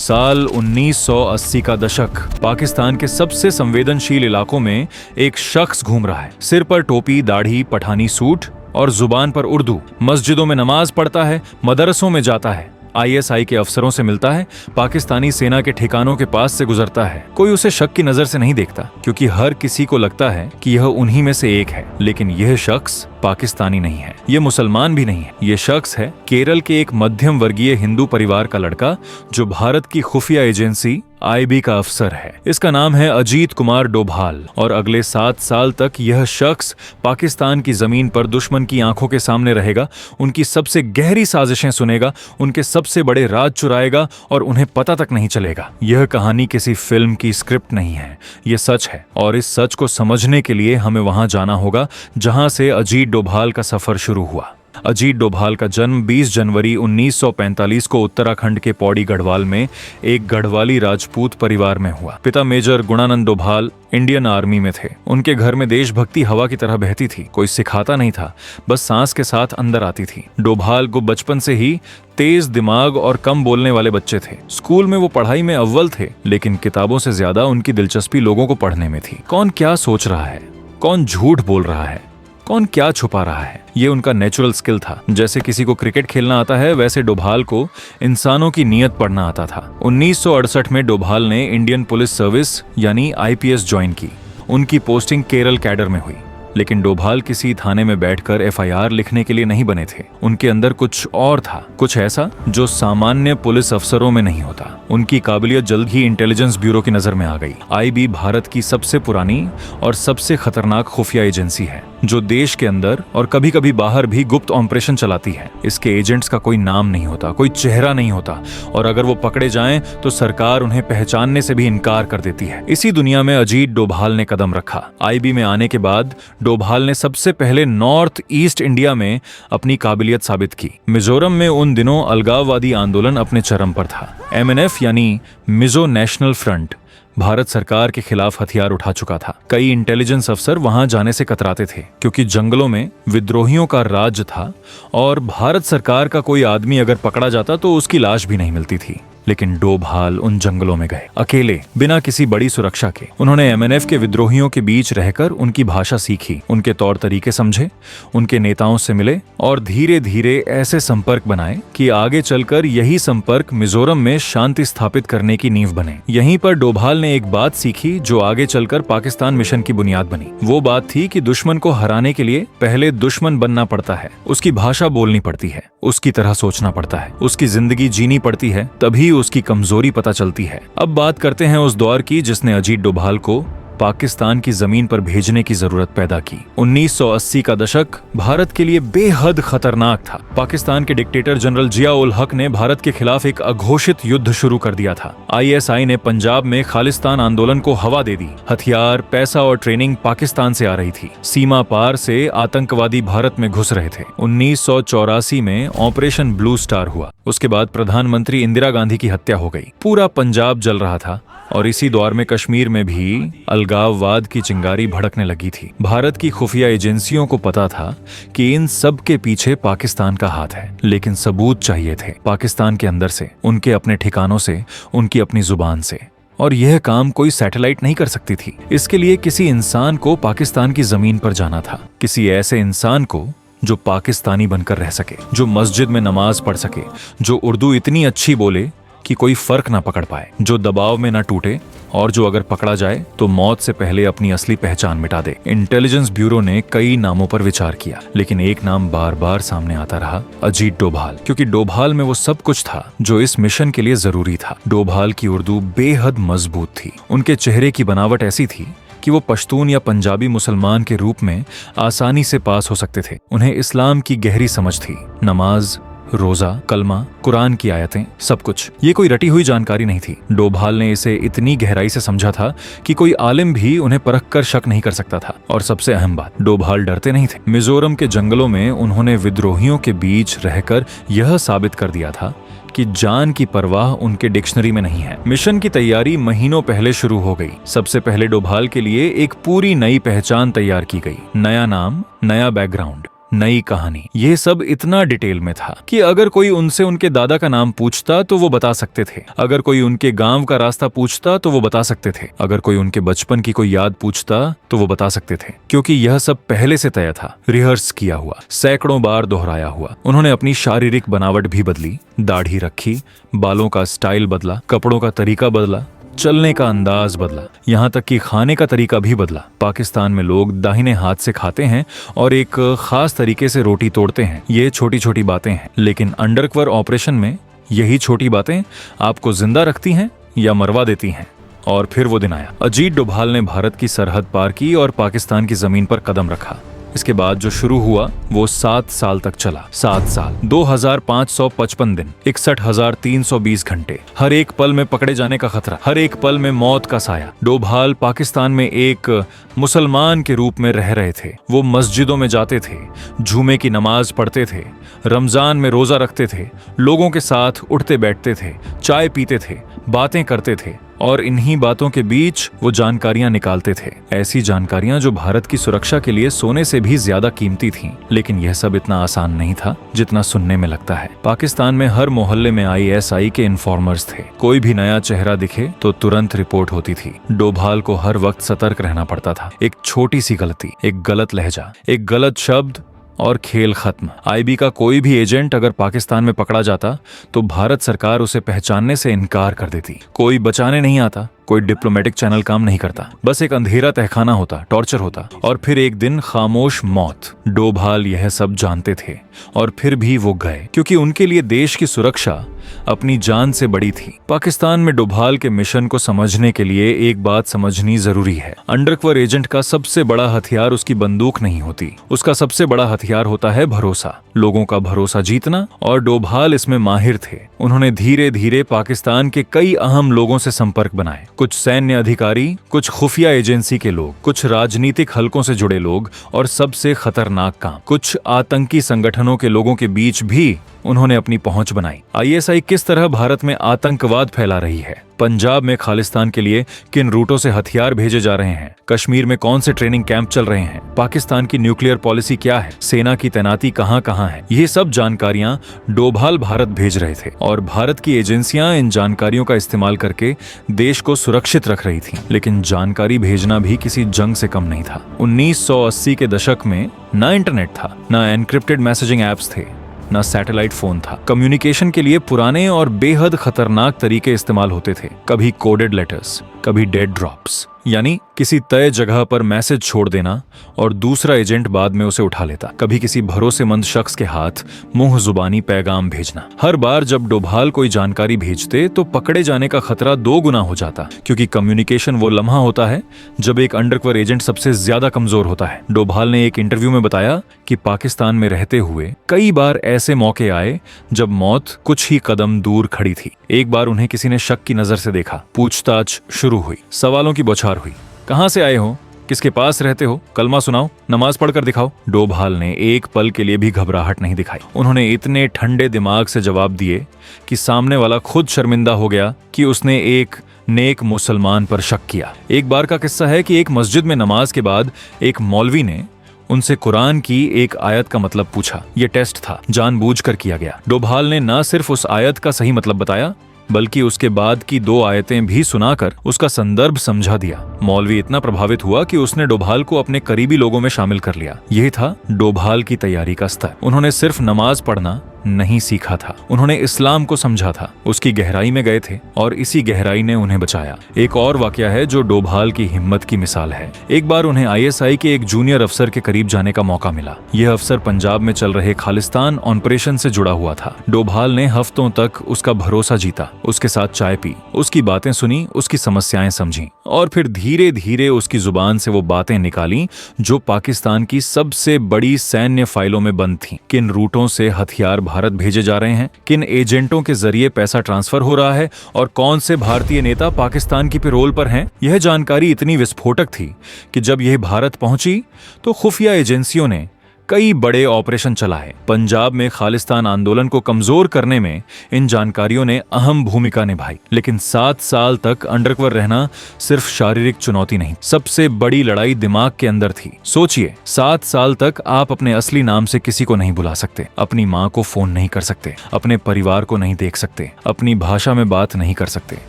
साल 1980 का दशक। पाकिस्तान के सबसे संवेदनशील इलाकों में एक शख्स घूम रहा है। सिर पर टोपी, दाढ़ी, पठानी सूट और जुबान पर उर्दू। मस्जिदों में नमाज पढ़ता है, मदरसों में जाता है, ISI के अफसरों से मिलता है, पाकिस्तानी सेना के ठिकानों के पास से गुजरता है। कोई उसे शक की नजर से नहीं देखता, क्योंकि हर किसी को लगता है कि यह उन्हीं में से एक है। लेकिन यह शख्स पाकिस्तानी नहीं है, यह मुसलमान भी नहीं है। यह शख्स है केरल के एक मध्यम वर्गीय हिंदू परिवार का लड़का, जो भारत की खुफिया एजेंसी IB का अफसर है। इसका नाम है अजीत कुमार डोभाल, और अगले 7 साल तक यह शख्स पाकिस्तान की जमीन पर दुश्मन की आंखों के सामने रहेगा, उनकी सबसे गहरी साजिशें सुनेगा, उनके सबसे बड़े राज चुराएगा और उन्हें पता तक नहीं चलेगा। यह कहानी किसी फिल्म की स्क्रिप्ट नहीं है, यह सच है। और इस सच को समझने के लिए हमें वहां जाना होगा जहां से अजीत डोभाल का सफर शुरू हुआ। अजीत डोभाल का जन्म 20 जनवरी 1945 को उत्तराखंड के पौड़ी गढ़वाल में एक गढ़वाली राजपूत परिवार में हुआ। पिता major Gunanand Doval Indian army में थे। उनके घर में देशभक्ति हवा की तरह बहती थी। कोई सिखाता नहीं था, बस सांस के साथ अंदर आती थी। डोभाल को बचपन से ही तेज दिमाग और कम बोलने वाले बच्चे थे। स्कूल में वो पढ़ाई में अव्वल थे, लेकिन किताबों से ज्यादा उनकी दिलचस्पी लोगों को पढ़ने में थी। कौन क्या सोच रहा है, कौन झूठ बोल रहा है, कौन क्या छुपा रहा है, ये उनका नेचुरल स्किल था। जैसे किसी को क्रिकेट खेलना आता है, वैसे डोभाल को इंसानों की नीयत पढ़ना आता था। 1968 में डोभाल ने इंडियन पुलिस सर्विस यानी IPS ज्वाइन की। उनकी पोस्टिंग केरल कैडर में हुई। लेकिन डोभाल किसी थाने में बैठकर FIR लिखने के लिए नहीं बने थे। उनके अंदर कुछ और था, कुछ ऐसा जो सामान्य पुलिस अफसरों में नहीं होता। उनकी काबिलियत जल्द ही इंटेलिजेंस ब्यूरो की नजर में आ गई। IB भारत की सबसे पुरानी और सबसे खतरनाक खुफिया एजेंसी है, जो देश के अंदर और कभी कभी बाहर भी गुप्त ऑपरेशन चलाती है। इसके एजेंट्स का कोई नाम नहीं होता, कोई चेहरा नहीं होता, और अगर वो पकड़े जाएं तो सरकार उन्हें पहचानने से भी इनकार कर देती है। इसी दुनिया में अजीत डोभाल ने कदम रखा। IB में आने के बाद डोभाल ने सबसे पहले नॉर्थ ईस्ट इंडिया में अपनी काबिलियत साबित की। मिजोरम में उन दिनों अलगाववादी आंदोलन अपने चरम पर था। MNF यानी मिजो नेशनल फ्रंट भारत सरकार के खिलाफ हथियार उठा चुका था। कई इंटेलिजेंस अफसर वहां जाने से कतराते थे, क्योंकि जंगलों में विद्रोहियों का राज था और भारत सरकार का कोई आदमी अगर पकड़ा जाता तो उसकी लाश भी नहीं मिलती थी। लेकिन डोभाल उन जंगलों में गए, अकेले, बिना किसी बड़ी सुरक्षा के। उन्होंने MNF के विद्रोहियों के बीच रहकर उनकी भाषा सीखी, उनके तौर तरीके समझे, उनके नेताओं से मिले और धीरे धीरे ऐसे संपर्क बनाए कि आगे चलकर यही संपर्क मिजोरम में शांति स्थापित करने की नींव बने। यहीं पर डोभाल ने एक बात सीखी जो आगे चलकर पाकिस्तान मिशन की बुनियाद बनी। वो बात थी कि दुश्मन को हराने के लिए पहले दुश्मन बनना पड़ता है, उसकी भाषा बोलनी पड़ती है, उसकी तरह सोचना पड़ता है, उसकी जिंदगी जीनी पड़ती है, तभी उसकी कमजोरी पता चलती है। अब बात करते हैं उस दौर की जिसने अजीत डोभाल को पाकिस्तान की जमीन पर भेजने की जरूरत पैदा की। 1980 का दशक भारत के लिए बेहद खतरनाक था। पाकिस्तान के डिक्टेटर जनरल जिया उल हक ने भारत के खिलाफ एक अघोषित युद्ध शुरू कर दिया था। ISI ने पंजाब में खालिस्तान आंदोलन को हवा दे दी। हथियार, पैसा और ट्रेनिंग पाकिस्तान से आ रही थी। सीमा पार से आतंकवादी भारत में घुस रहे थे। 1984 में ऑपरेशन ब्लू स्टार हुआ। उसके बाद प्रधानमंत्री इंदिरा गांधी की हत्या हो गई। पूरा पंजाब जल रहा था और इसी दौर में कश्मीर में भी अलगाववाद की चिंगारी भड़कने लगी थी। भारत की खुफिया एजेंसियों को पता था कि इन सब के पीछे पाकिस्तान का हाथ है, लेकिन सबूत चाहिए थे पाकिस्तान के अंदर से, उनके अपने ठिकानों से, उनकी अपनी जुबान से। और यह काम कोई सैटेलाइट नहीं कर सकती थी। इसके लिए किसी इंसान को पाकिस्तान की जमीन पर जाना था, किसी ऐसे इंसान को जो पाकिस्तानी बनकर रह सके, जो मस्जिद में नमाज पढ़ सके, जो उर्दू इतनी अच्छी बोले कि कोई फर्क ना पकड़ पाए, जो दबाव में ना टूटे और जो अगर पकड़ा जाए तो मौत से पहले अपनी असली पहचान मिटा दे। इंटेलिजेंस ब्यूरो ने कई नामों पर विचार किया, लेकिन एक नाम बार बार सामने आता रहा, अजीत डोभाल, क्योंकि डोभाल में वो सब कुछ था जो इस मिशन के लिए जरूरी था। डोभाल की उर्दू बेहद मजबूत थी। उनके चेहरे की बनावट ऐसी थी कि वो पश्तून या पंजाबी मुसलमान के रूप में आसानी से पास हो सकते थे। उन्हें इस्लाम की गहरी समझ थी, नमाज, रोजा, कलमा, कुरान की आयतें, सब कुछ। ये कोई रटी हुई जानकारी नहीं थी। डोभाल ने इसे इतनी गहराई से समझा था कि कोई आलिम भी उन्हें परख कर शक नहीं कर सकता था। और सबसे अहम बात, डोभाल डरते नहीं थे। मिजोरम के जंगलों में उन्होंने विद्रोहियों के बीच रहकर यह साबित कर दिया था कि जान की परवाह उनके डिक्शनरी में नहीं है। मिशन की तैयारी महीनों पहले शुरू हो गई। सबसे पहले डोभाल के लिए एक पूरी नई पहचान तैयार की गई, नया नाम, नया बैकग्राउंड। नई कहानी। ये सब इतना डिटेल में था कि अगर कोई उनसे उनके दादा का नाम पूछता तो वो बता सकते थे, अगर कोई उनके गांव का रास्ता पूछता तो वो बता सकते थे, अगर कोई उनके बचपन की कोई याद पूछता तो वो बता सकते थे, क्योंकि यह सब पहले से तय था, रिहर्स किया हुआ, सैकड़ों बार दोहराया हुआ। उन्होंने अपनी शारीरिक बनावट भी बदली, दाढ़ी रखी, बालों का स्टाइल बदला, कपड़ों का तरीका बदला, चलने का अंदाज बदला, यहाँ तक कि खाने का तरीका भी बदला। पाकिस्तान में लोग दाहिने हाथ से खाते हैं और एक खास तरीके से रोटी तोड़ते हैं। ये छोटी छोटी बातें हैं, लेकिन अंडरकवर ऑपरेशन में यही छोटी बातें आपको जिंदा रखती हैं या मरवा देती हैं। और फिर वो दिन आया। अजीत डोभाल ने भारत की सरहद पार की और पाकिस्तान की जमीन पर कदम रखा। इसके बाद जो शुरू हुआ वो 7 साल तक चला। 7 साल, 2555 दिन, 61,320 घंटे, हर एक पल में पकड़े जाने का खतरा, हर एक पल में मौत का साया। डोभाल पाकिस्तान में एक मुसलमान के रूप में रह रहे थे। वो मस्जिदों में जाते थे, जुमे की नमाज पढ़ते थे, रमजान में रोजा रखते थे, लोगों के साथ उठते बैठते थे, चाय पीते थे, बातें करते थे, और इन्हीं बातों के बीच वो जानकारियां निकालते थे। ऐसी जानकारियां जो भारत की सुरक्षा के लिए सोने से भी ज्यादा कीमती थीं। लेकिन यह सब इतना आसान नहीं था जितना सुनने में लगता है। पाकिस्तान में हर मोहल्ले में ISI के इन्फॉर्मर्स थे। कोई भी नया चेहरा दिखे तो तुरंत रिपोर्ट होती थी। डोभाल को हर वक्त सतर्क रहना पड़ता था। एक छोटी सी गलती, एक गलत लहजा, एक गलत शब्द और खेल खत्म। IB का कोई भी एजेंट अगर पाकिस्तान में पकड़ा जाता तो भारत सरकार उसे पहचानने से इनकार कर देती। कोई बचाने नहीं आता, कोई डिप्लोमेटिक चैनल काम नहीं करता, बस एक अंधेरा तहखाना होता, टॉर्चर होता, और फिर एक दिन खामोश मौत। डोभाल यह सब जानते थे और फिर भी वो गए, क्योंकि उनके लिए देश की सुरक्षा अपनी जान से बड़ी थी। पाकिस्तान में डोभाल के मिशन को समझने के लिए एक बात समझनी जरूरी है। अंडरकवर एजेंट का सबसे बड़ा हथियार उसकी बंदूक नहीं होती, उसका सबसे बड़ा हथियार होता है भरोसा, लोगों का भरोसा जीतना। और डोभाल इसमें माहिर थे। उन्होंने धीरे धीरे पाकिस्तान के कई अहम लोगों से संपर्क बनाए, कुछ सैन्य अधिकारी, कुछ खुफिया एजेंसी के लोग, कुछ राजनीतिक हलकों से जुड़े लोग, और सबसे खतरनाक काम, कुछ आतंकी संगठनों के लोगों के बीच भी उन्होंने अपनी पहुंच बनाई। ISI किस तरह भारत में आतंकवाद फैला रही है, पंजाब में खालिस्तान के लिए किन रूटों से हथियार भेजे जा रहे हैं, कश्मीर में कौन से ट्रेनिंग कैंप चल रहे हैं, पाकिस्तान की न्यूक्लियर पॉलिसी क्या है, सेना की तैनाती कहां कहां है, ये सब जानकारियां डोभाल भारत भेज रहे थे। और भारत की एजेंसियां इन जानकारियों का इस्तेमाल करके देश को सुरक्षित रख रही थी। लेकिन जानकारी भेजना भी किसी जंग से कम नहीं था। 1980 के दशक में ना इंटरनेट था, ना एनक्रिप्टेड मैसेजिंग एप्स थे, ना सैटेलाइट फोन था। कम्युनिकेशन के लिए पुराने और बेहद खतरनाक तरीके इस्तेमाल होते थे। कभी कोडेड लेटर्स, कभी डेड ड्रॉप्स, यानी किसी तय जगह पर मैसेज छोड़ देना और दूसरा एजेंट बाद में उसे उठा लेता। कभी किसी भरोसेमंद शख्स के हाथ मुंह जुबानी पैगाम भेजना। हर बार जब डोभाल कोई जानकारी भेजते तो पकड़े जाने का खतरा 2 गुना हो जाता, क्योंकि कम्युनिकेशन वो लम्हा होता है जब एक अंडरकवर एजेंट सबसे ज्यादा कमजोर होता है। डोभाल ने एक इंटरव्यू में बताया कि पाकिस्तान में रहते हुए कई बार ऐसे मौके आए जब मौत कुछ ही कदम दूर खड़ी थी। एक बार उन्हें किसी ने शक की नजर से देखा। पूछताछ शुरू हुई, सवालों की बौछार हुई। कहां से आए हो, किसके पास रहते हो, कलमा सुनाओ, नमाज पढ़कर दिखाओ। डोभाल ने एक पल के लिए भी घबराहट नहीं दिखाई। उन्होंने इतने ठंडे दिमाग से जवाब दिए कि सामने वाला खुद शर्मिंदा हो गया कि उसने एक नेक मुसलमान पर शक किया। एक बार का किस्सा है कि एक मस्जिद में नमाज के बाद एक मौलवी ने उनसे कुरान की एक आयत का मतलब पूछा। यह टेस्ट था, जानबूझकर किया गया। डोभाल ने न सिर्फ उस आयत का सही मतलब बताया, बल्कि उसके बाद की 2 आयतें भी सुनाकर उसका संदर्भ समझा दिया। मौलवी इतना प्रभावित हुआ कि उसने डोभाल को अपने करीबी लोगों में शामिल कर लिया। यह था डोभाल की तैयारी का स्तर। उन्होंने सिर्फ नमाज पढ़ना नहीं सीखा था, उन्होंने इस्लाम को समझा था, उसकी गहराई में गए थे और इसी गहराई ने उन्हें बचाया। एक और वाकया है जो डोभाल की हिम्मत की मिसाल है। एक बार उन्हें ISI के एक जूनियर अफसर के करीब जाने का मौका मिला। यह अफसर पंजाब में चल रहे खालिस्तान ऑपरेशन से जुड़ा हुआ था। डोभाल ने हफ्तों तक उसका भरोसा जीता, उसके साथ चाय पी, उसकी बातें सुनी, उसकी समस्याएं समझी, और फिर धीरे धीरे उसकी जुबान से वो बातें निकाली जो पाकिस्तान की सबसे बड़ी सैन्य फाइलों में बंद थी। किन रूटों से हथियार भारत भेजे जा रहे हैं, किन एजेंटों के जरिए पैसा ट्रांसफर हो रहा है, और कौन से भारतीय नेता पाकिस्तान की पेरोल पर हैं। यह जानकारी इतनी विस्फोटक थी कि जब यह भारत पहुंची तो खुफिया एजेंसियों ने कई बड़े ऑपरेशन चलाए। पंजाब में खालिस्तान आंदोलन को कमजोर करने में इन जानकारियों ने अहम भूमिका निभाई। लेकिन 7 साल तक अंडरकवर रहना सिर्फ शारीरिक चुनौती नहीं, सबसे बड़ी लड़ाई दिमाग के अंदर थी। सोचिए, 7 साल तक आप अपने असली नाम से किसी को नहीं बुला सकते, अपनी माँ को फोन नहीं कर सकते, अपने परिवार को नहीं देख सकते, अपनी भाषा में बात नहीं कर सकते।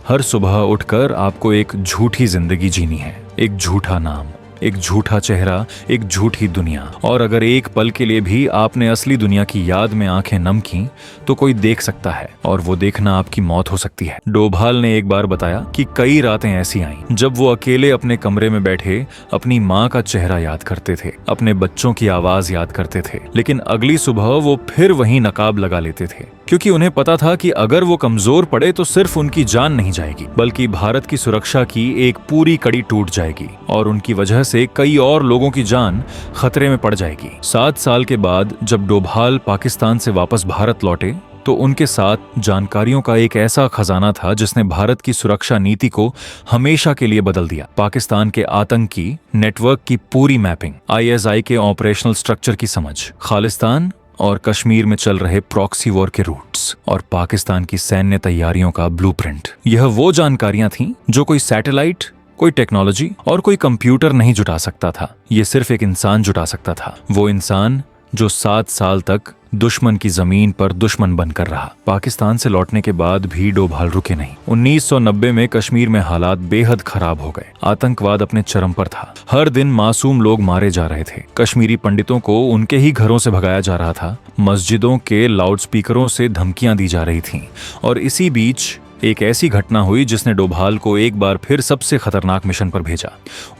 हर सुबह उठकर आपको एक झूठी जिंदगी जीनी है, एक झूठा नाम, एक झूठा चेहरा, एक झूठी दुनिया। और अगर एक पल के लिए भी आपने असली दुनिया की याद में आंखें नम की तो कोई देख सकता है, और वो देखना आपकी मौत हो सकती है। डोभाल ने एक बार बताया कि कई रातें ऐसी आईं जब वो अकेले अपने कमरे में बैठे अपनी माँ का चेहरा याद करते थे, अपने बच्चों की आवाज याद करते थे, लेकिन अगली सुबह वो फिर वही नकाब लगा लेते थे, क्योंकि उन्हें पता था कि अगर वो कमजोर पड़े तो सिर्फ उनकी जान नहीं जाएगी, बल्कि भारत की सुरक्षा की एक पूरी कड़ी टूट जाएगी और उनकी वजह से कई और लोगों की जान खतरे में पड़ जाएगी। 7 साल के बाद जब डोभाल पाकिस्तान से वापस भारत लौटे तो उनके साथ जानकारियों का एक ऐसा खजाना था जिसने भारत की सुरक्षा नीति को हमेशा के लिए बदल दिया। पाकिस्तान के आतंकी नेटवर्क की पूरी मैपिंग, ISI के ऑपरेशनल स्ट्रक्चर की समझ, खालिस्तान और कश्मीर में चल रहे प्रॉक्सी वॉर के रूट्स और पाकिस्तान की सैन्य तैयारियों का ब्लूप्रिंट। यह वो जानकारियां थीं जो कोई सैटेलाइट, कोई टेक्नोलॉजी और कोई कंप्यूटर नहीं जुटा सकता था। ये सिर्फ एक इंसान जुटा सकता था, वो इंसान जो 7 साल तक दुश्मन की जमीन पर दुश्मन बनकर रहा। पाकिस्तान से लौटने के बाद भी डोभाल रुके नहीं। 1990 में कश्मीर में हालात बेहद खराब हो गए। आतंकवाद अपने चरम पर था। हर दिन मासूम लोग मारे जा रहे थे। कश्मीरी पंडितों को उनके ही घरों से भगाया जा रहा था। मस्जिदों के लाउडस्पीकरों से धमकियां दी जा रही थीं। और इसी बीच एक ऐसी घटना हुई जिसने डोभाल को एक बार फिर सबसे खतरनाक मिशन पर भेजा।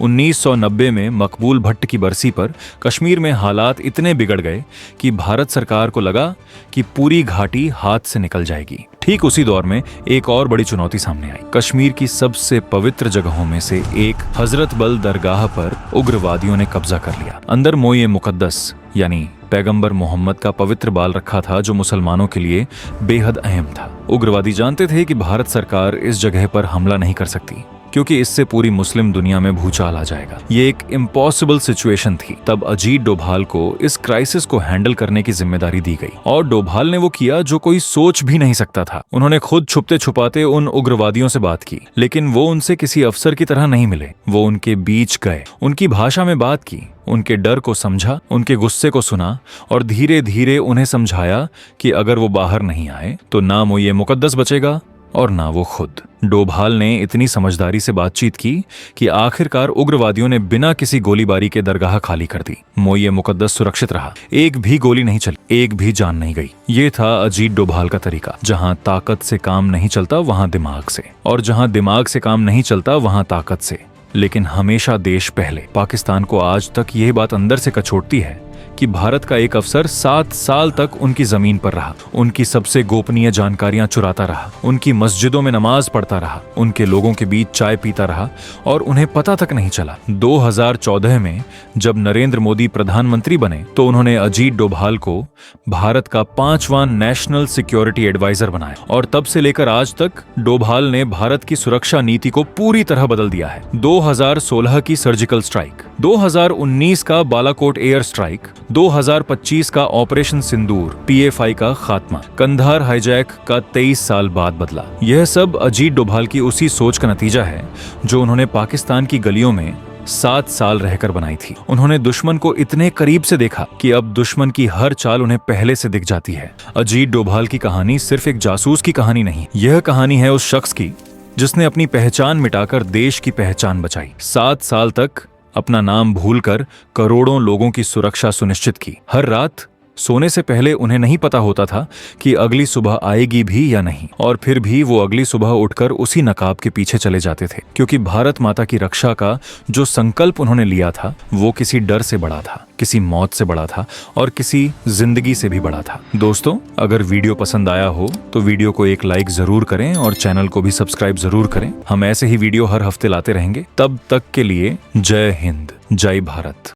1990 में मकबूल भट्ट की बरसी पर कश्मीर में हालात इतने बिगड़ गए कि भारत सरकार को लगा कि पूरी घाटी हाथ से निकल जाएगी। ठीक उसी दौर में एक और बड़ी चुनौती सामने आई। कश्मीर की सबसे पवित्र जगहों में से एक हजरत बल दरगाह पर उग्रवादियों ने कब्जा कर लिया। अंदर मोए मुकद्दस यानी पैगंबर मोहम्मद का पवित्र बाल रखा था, जो मुसलमानों के लिए बेहद अहम था। उग्रवादी जानते थे कि भारत सरकार इस जगह पर हमला नहीं कर सकती, क्योंकि इससे पूरी मुस्लिम दुनिया में भूचाल आ जाएगा। ये एक इम्पॉसिबल सिचुएशन थी। तब अजीत डोभाल को इस क्राइसिस को हैंडल करने की जिम्मेदारी दी गई, और डोभाल ने वो किया जो कोई सोच भी नहीं सकता था। उन्होंने खुद छुपते छुपाते उन उग्रवादियों से बात की, लेकिन वो उनसे किसी अफसर की तरह नहीं मिले। वो उनके बीच गए, उनकी भाषा में बात की, उनके डर को समझा, उनके गुस्से को सुना और धीरे धीरे उन्हें समझाया कि अगर वो बाहर नहीं आए तो ना मोए मुकद्दस बचेगा और ना वो खुद। डोभाल ने इतनी समझदारी से बातचीत की कि आखिरकार उग्रवादियों ने बिना किसी गोलीबारी के दरगाह खाली कर दी। मोए मुकद्दस सुरक्षित रहा। एक भी गोली नहीं चली, एक भी जान नहीं गई। ये था अजीत डोभाल का तरीका। जहां ताकत से काम नहीं चलता वहां दिमाग से, और जहां दिमाग से काम नहीं चलता वहां ताकत से। लेकिन हमेशा देश पहले। पाकिस्तान को आज तक यह बात अंदर से कचोटती है कि भारत का एक अफसर 7 साल तक उनकी जमीन पर रहा, उनकी सबसे गोपनीय जानकारियां चुराता रहा, उनकी मस्जिदों में नमाज पढ़ता रहा, उनके लोगों के बीच चाय पीता रहा, और उन्हें पता तक नहीं चला। 2014 में जब नरेंद्र मोदी प्रधानमंत्री बने तो उन्होंने अजीत डोभाल को भारत का 5वां नेशनल सिक्योरिटी एडवाइजर बनाया, और तब से लेकर आज तक डोभाल ने भारत की सुरक्षा नीति को पूरी तरह बदल दिया है। 2016 की सर्जिकल स्ट्राइक, 2019 का बालाकोट एयर स्ट्राइक, 2025 का ऑपरेशन सिंदूर, PFI का खात्मा, कंधार हाईजैक का 23 साल बाद बदला। यह सब अजीत डोभाल की उसी सोच का नतीजा है जो उन्होंने पाकिस्तान की गलियों में 7 साल रहकर बनाई थी। उन्होंने दुश्मन को इतने करीब से देखा कि अब दुश्मन की हर चाल उन्हें पहले से दिख जाती है। अजीत डोभाल की कहानी सिर्फ एक जासूस की कहानी नहीं, यह कहानी है उस शख्स की जिसने अपनी पहचान मिटाकर देश की पहचान बचाई। 7 साल तक अपना नाम भूलकर करोड़ों लोगों की सुरक्षा सुनिश्चित की। हर रात सोने से पहले उन्हें नहीं पता होता था कि अगली सुबह आएगी भी या नहीं, और फिर भी वो अगली सुबह उठकर उसी नकाब के पीछे चले जाते थे, क्योंकि भारत माता की रक्षा का जो संकल्प उन्होंने लिया था वो किसी डर से बड़ा था, किसी मौत से बड़ा था, और किसी जिंदगी से भी बड़ा था। दोस्तों, अगर वीडियो पसंद आया हो तो वीडियो को एक लाइक जरूर करें और चैनल को भी सब्सक्राइब जरूर करें। हम ऐसे ही वीडियो हर हफ्ते लाते रहेंगे। तब तक के लिए जय हिंद, जय भारत।